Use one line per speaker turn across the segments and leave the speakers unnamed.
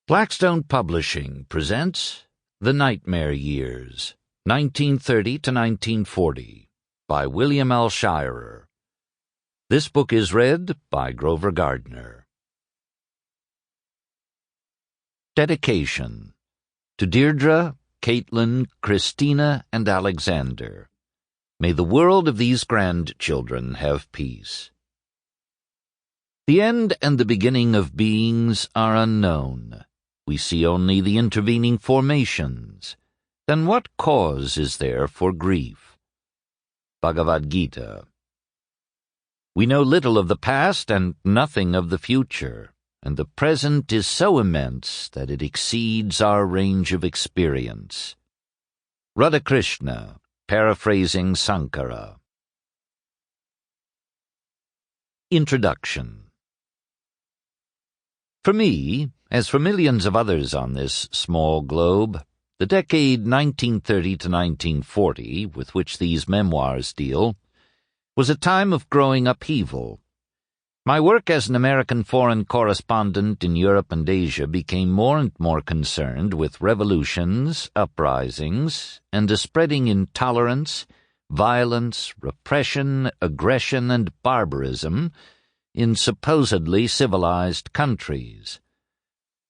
Blackstone Publishing presents The Nightmare Years, 1930 to 1940, by William L. Shirer. This book is read by Grover Gardner. Dedication to Deirdre, Caitlin, Christina, and Alexander. May the world of these grandchildren have peace. The end and the beginning of beings are unknown. We see only the intervening formations. Then what cause is there for grief? Bhagavad Gita. We know little of the past and nothing of the future, and the present is so immense that it exceeds our range of experience. Radhakrishna, paraphrasing Sankara. Introduction. For me, as for millions of others on this small globe, the decade 1930 to 1940, with which these memoirs deal, was a time of growing upheaval. My work as an American foreign correspondent in Europe and Asia became more and more concerned with revolutions, uprisings, and a spreading intolerance, violence, repression, aggression, and barbarism in supposedly civilized countries.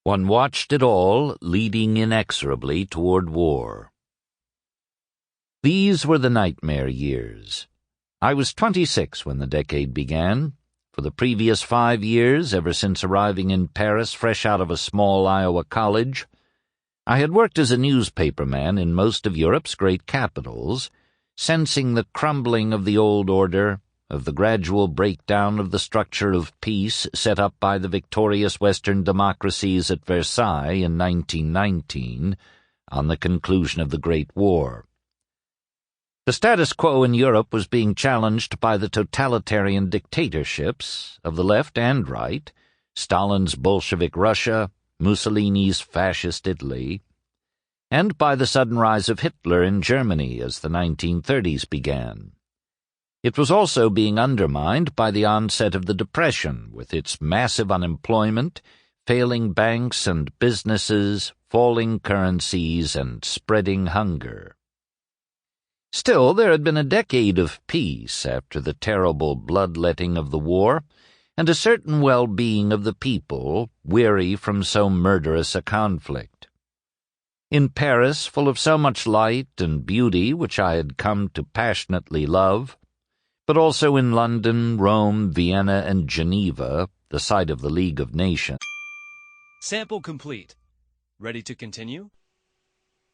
One watched it all leading inexorably toward war. These were the nightmare years. I was 26 when the decade began. For the previous 5 years, ever since arriving in Paris fresh out of a small Iowa college, I had worked as a newspaperman in most of Europe's great capitals, sensing the crumbling of the old order, of the gradual breakdown of the structure of peace set up by the victorious Western democracies at Versailles in 1919 on the conclusion of the Great War. The status quo in Europe was being challenged by the totalitarian dictatorships of the left and right, Stalin's Bolshevik Russia, Mussolini's fascist Italy, and by the sudden rise of Hitler in Germany as the 1930s began. It was also being undermined by the onset of the Depression, with its massive unemployment, failing banks and businesses, falling currencies, and spreading hunger. Still, there had been a decade of peace after the terrible bloodletting of the war, and a certain well-being of the people, weary from so murderous a conflict. In Paris, full of so much light and beauty which I had come to passionately love, but also in London, Rome, Vienna, and Geneva, the site of the League of Nations.
Sample complete. Ready to continue?